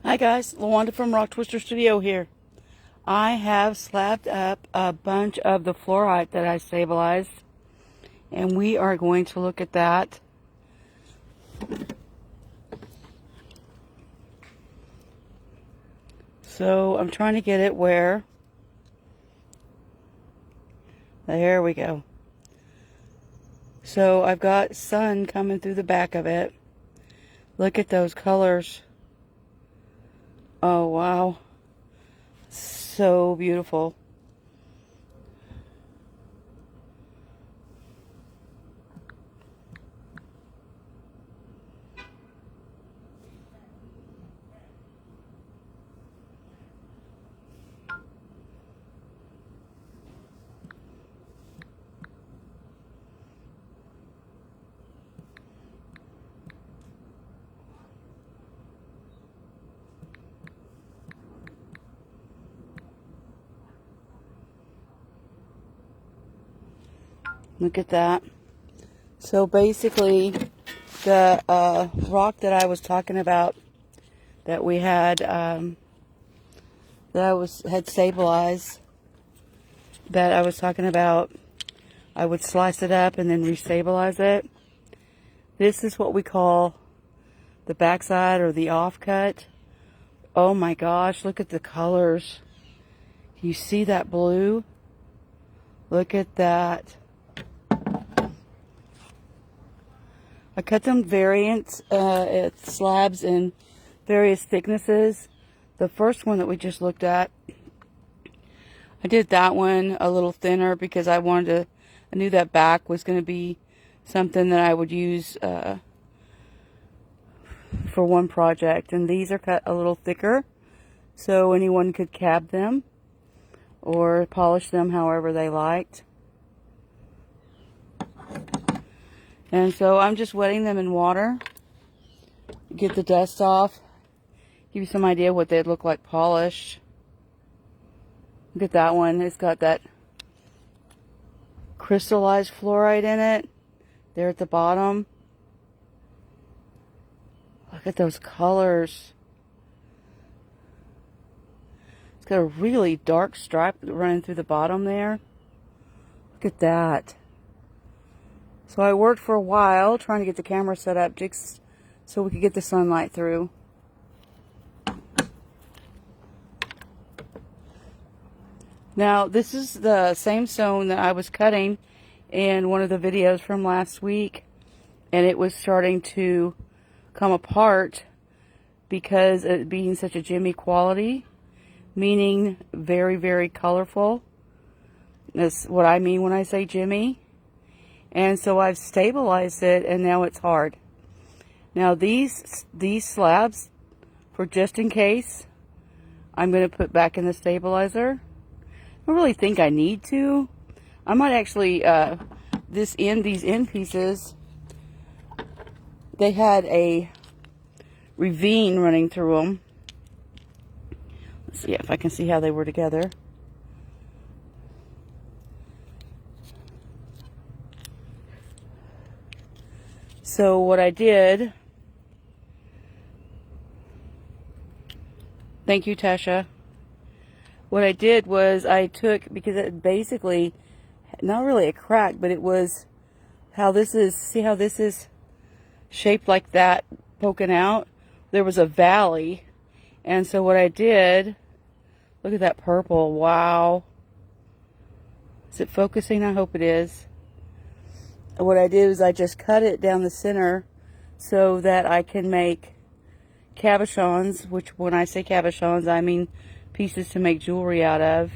Hi guys, Lawanda from Rock Twister Studio here. I have slabbed up a bunch of the fluorite that I stabilized, and we are going to look at that. So I'm trying to get it where, there we go. So I've got sun coming through the back of it. Look at those colors. Oh wow, so beautiful. Look at that. So basically, the rock that I was talking about that we had, that I had stabilized, that I was talking about, I would slice it up and then restabilize it. This is what we call the backside or the offcut. Oh my gosh, look at the colors. You see that blue? Look at that. I cut them variants, slabs in various thicknesses. The first one that we just looked at, I did that one a little thinner because I knew that back was going to be something that I would use for one project. And these are cut a little thicker, so anyone could cab them or polish them however they liked. And so I'm just wetting them in water, get the dust off, give you some idea what they'd look like polished. Look at that one. It's got that crystallized fluorite in it there at the bottom. Look at those colors. It's got a really dark stripe running through the bottom there. Look at that. So I worked for a while trying to get the camera set up just so we could get the sunlight through. Now, this is the same stone that I was cutting in one of the videos from last week, and it was starting to come apart because it being such a Jimmy quality, meaning very, very colorful. That's what I mean when I say Jimmy. And so I've stabilized it, and now it's hard. Now these slabs, for just in case, I'm going to put back in the stabilizer. I don't really think I need to. I might actually, these end pieces, they had a ravine running through them. Let's see if I can see how they were together. So what I did, thank you, Tasha. What I did was I took, because it basically, not really a crack, but it was how this is, see how this is shaped like that, poking out? There was a valley. And so what I did, look at that purple, wow. Is it focusing? I hope it is. What I did is I just cut it down the center so that I can make cabochons, which when I say cabochons, I mean pieces to make jewelry out of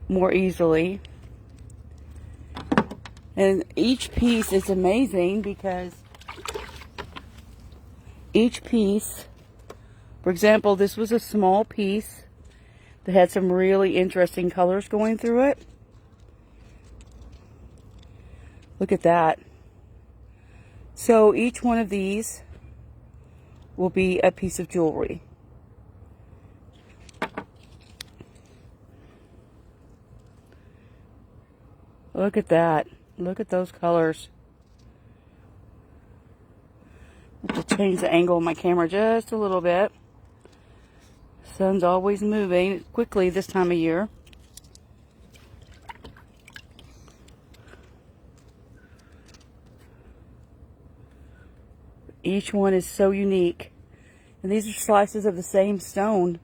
more easily. And each piece is amazing because each piece, for example, this was a small piece that had some really interesting colors going through it. Look at that. So each one of these will be a piece of jewelry. Look at that. Look at those colors. I have to change the angle of my camera just a little bit. Sun's always moving quickly this time of year. Each one is so unique. And these are slices of the same stone.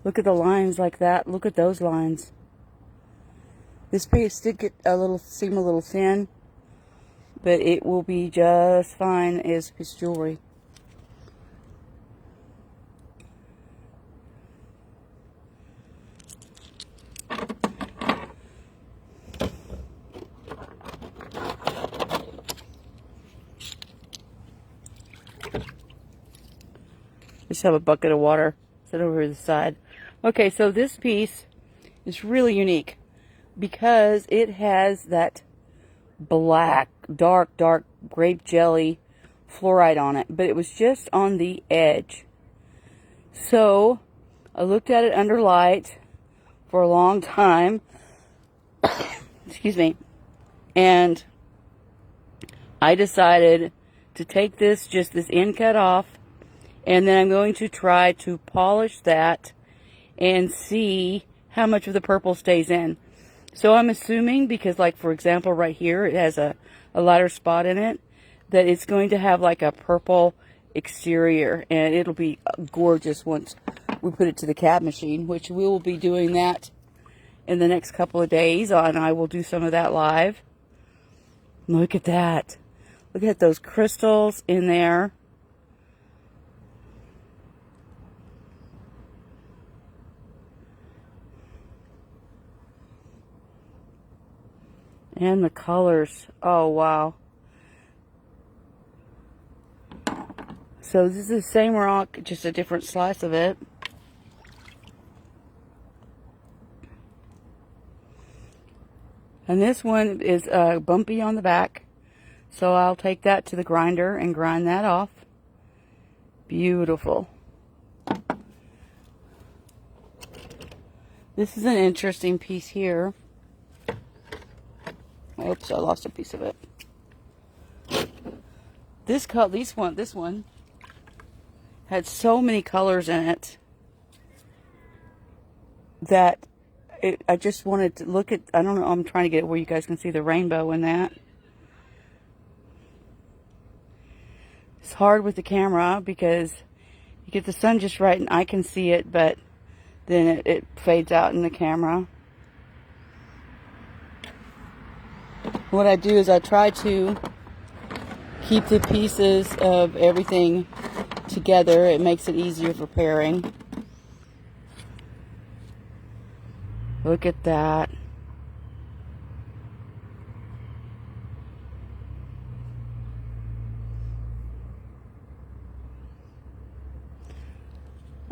Look at the lines like that. Look at those lines. This piece did seem a little thin, but it will be just fine as piece of jewelry. Just have a bucket of water set over to the side. Okay, so this piece is really unique because it has that black, dark grape jelly fluorite on it, but it was just on the edge. So I looked at it under light for a long time. Excuse me. And I decided to take this end cut off, and then I'm going to try to polish that and see how much of the purple stays in. So I'm assuming, because like for example right here, it has a lighter spot in it, that it's going to have like a purple exterior, and it'll be gorgeous once we put it to the CAD machine, which we will be doing that in the next couple of days, and I will do some of that live. Look at that. Look at those crystals in there. And the colors. Oh, wow. So this is the same rock, just a different slice of it. And this one is bumpy on the back. So I'll take that to the grinder and grind that off. Beautiful. This is an interesting piece here. Oops, I lost a piece of it. This one had so many colors in it that I just wanted to look at, I don't know, I'm trying to get it where you guys can see the rainbow in that. It's hard with the camera because you get the sun just right and I can see it, but then it fades out in the camera. What I do is I try to keep the pieces of everything together. It makes it easier for pairing. Look at that.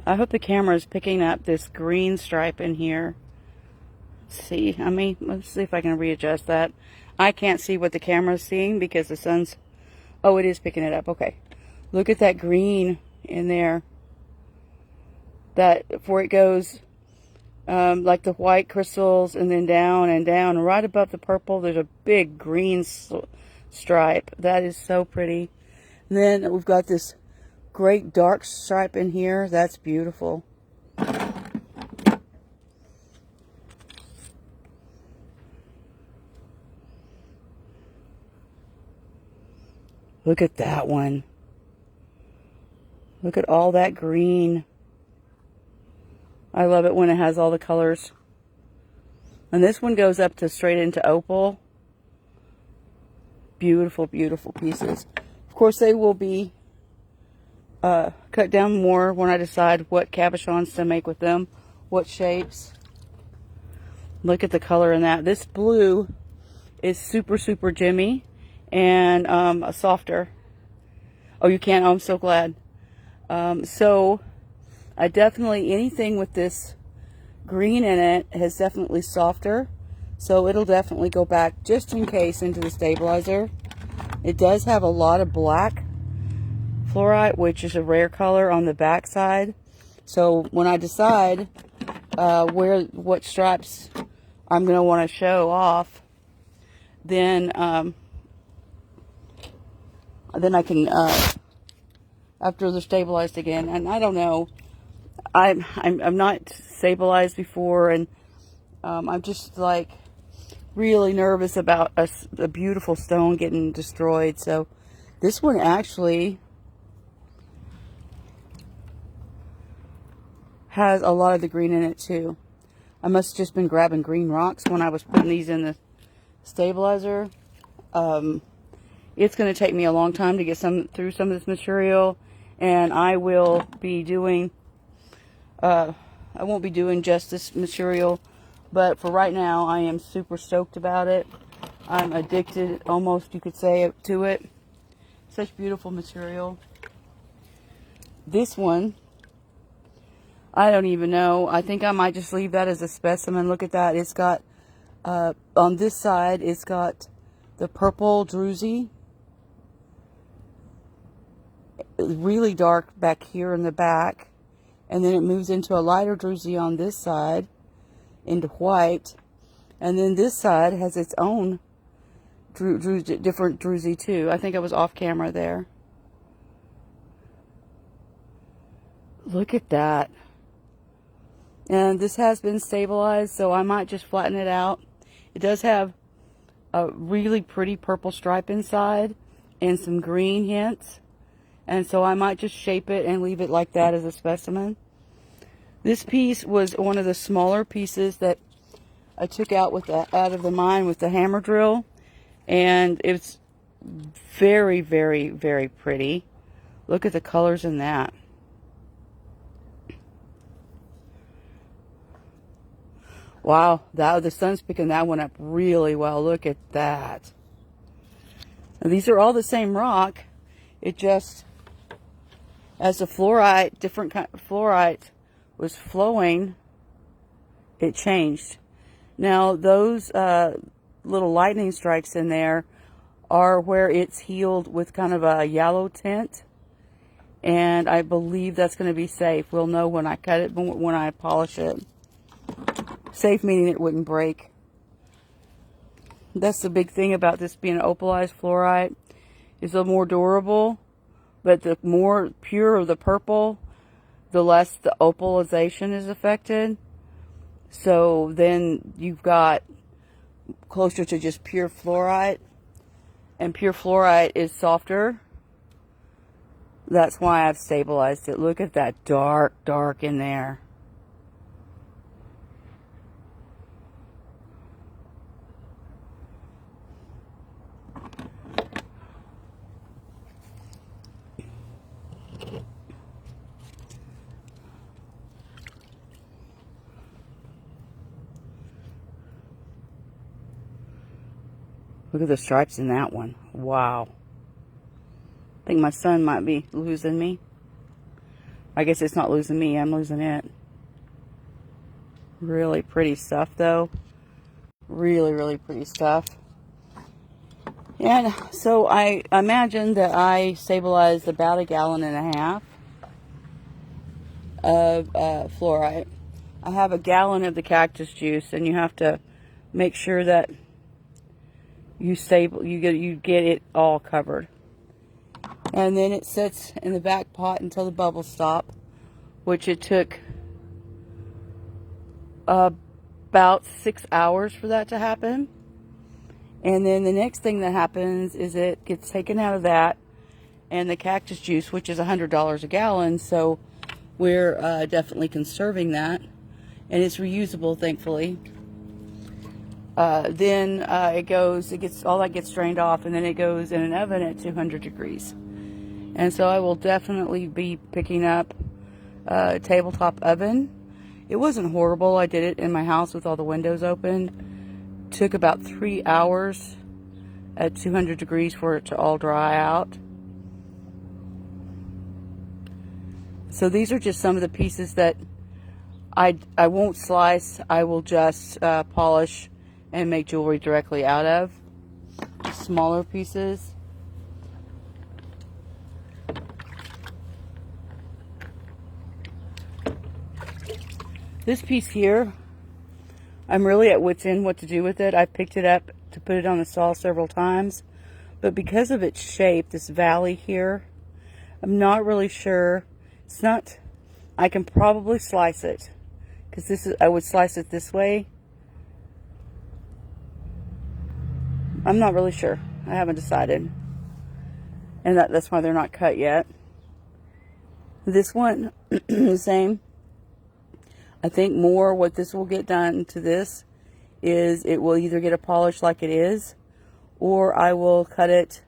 I hope the camera is picking up this green stripe in here. Let's see, let's see if I can readjust that. I can't see what the camera is seeing because the sun's... Oh, it is picking it up. Okay. Look at that green in there. That, before it goes, like the white crystals, and then down and down. Right above the purple, there's a big green stripe. That is so pretty. And then we've got this great dark stripe in here. That's beautiful. Look at that one. Look at all that green. I love it when it has all the colors. And this one goes up to straight into opal. Beautiful, beautiful pieces. Of course, they will be cut down more when I decide what cabochons to make with them, what shapes. Look at the color in that. This blue is super, super gemmy and softer. Oh, you can? Oh, I'm so glad. So I definitely, anything with this green in it is definitely softer. So it'll definitely go back just in case into the stabilizer. It does have a lot of black fluorite, which is a rare color on the back side. So when I decide what stripes I'm going to want to show off, then I can, after they're stabilized again, and I don't know, I'm not stabilized before, and I'm just like really nervous about a beautiful stone getting destroyed. So this one actually has a lot of the green in it too. I must have just been grabbing green rocks when I was putting these in the stabilizer. It's going to take me a long time to get through some of this material, and I will be doing I won't be doing just this material, but for right now I am super stoked about it. I'm addicted, almost you could say, to it. Such beautiful material. This one, I don't even know. I think I might just leave that as a specimen. Look at that. It's got, on this side, it's got the purple druzy. Really dark back here in the back. And then it moves into a lighter druzy on this side, into white. And then this side has its own different druzy too. I think I was off camera there. Look at that. And this has been stabilized, so I might just flatten it out. It does have a really pretty purple stripe inside and some green hints. And so I might just shape it and leave it like that as a specimen. This piece was one of the smaller pieces that I took out out of the mine with the hammer drill. And it's very, very, very pretty. Look at the colors in that. Wow, the sun's picking that one up really well. Look at that. Now, these are all the same rock. It just, as the fluorite, different kind of fluorite was flowing, it changed. Now, those little lightning strikes in there are where it's healed with kind of a yellow tint. And I believe that's going to be safe. We'll know when I cut it, when I polish it. Safe meaning it wouldn't break. That's the big thing about this being an opalized fluorite. It's a more durable, but the more pure the purple, the less the opalization is affected. So then you've got closer to just pure fluorite. And pure fluorite is softer. That's why I've stabilized it. Look at that dark, dark in there. Look at the stripes in that one. Wow. I think my son might be losing me. I guess it's not losing me, I'm losing it. Really pretty stuff though. Really, really pretty stuff. And so I imagine that I stabilized about 1.5 gallons of fluorite. I have 1 gallon of the cactus juice, and you have to make sure that you get it all covered. And then it sits in the back pot until the bubbles stop, which it took about 6 hours for that to happen. And then the next thing that happens is it gets taken out of that, and the cactus juice, which is $100 a gallon, so we're definitely conserving that, and it's reusable, thankfully. Then all that gets drained off, and then it goes in an oven at 200 degrees. And so I will definitely be picking up a tabletop oven. It wasn't horrible. I did it in my house with all the windows open. Took about 3 hours at 200 degrees for it to all dry out. So these are just some of the pieces that I won't slice. I will just polish and make jewelry directly out of. Smaller pieces. This piece here, I'm really at wit's end what to do with it. I picked it up to put it on the saw several times, but because of its shape, this valley here, I'm not really sure. I can probably slice it, because I would slice it this way. I'm not really sure. I haven't decided. And that's why they're not cut yet. This one, the same. I think more what this will get done to this is it will either get a polish like it is, or I will cut it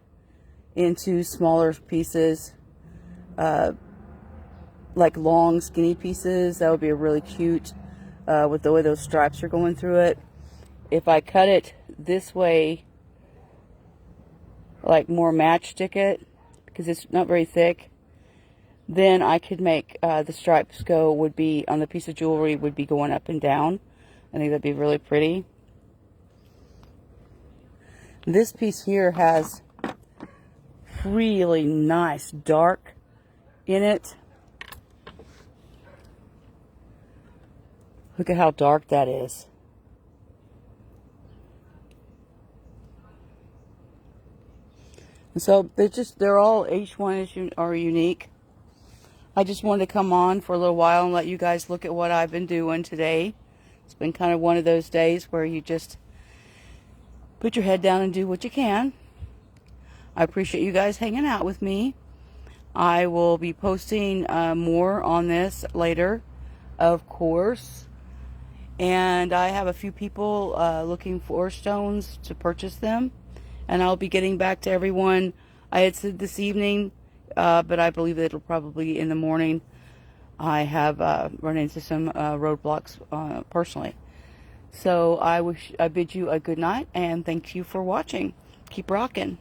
into smaller pieces, like long skinny pieces. That would be really cute with the way those stripes are going through it. If I cut it this way, like more matchstick it, because it's not very thick, then I could make the stripes would be on the piece of jewelry, would be going up and down. I think that'd be really pretty. This piece here has really nice dark in it. Look at how dark that is. And so they're all, each one are unique. I just wanted to come on for a little while and let you guys look at what I've been doing today. It's been kind of one of those days where you just put your head down and do what you can. I appreciate you guys hanging out with me. I will be posting more on this later, of course. And I have a few people looking for stones to purchase them. And I'll be getting back to everyone. I had said this evening, but I believe that it'll probably be in the morning. I have run into some roadblocks personally. So I bid you a good night, and thank you for watching. Keep rocking.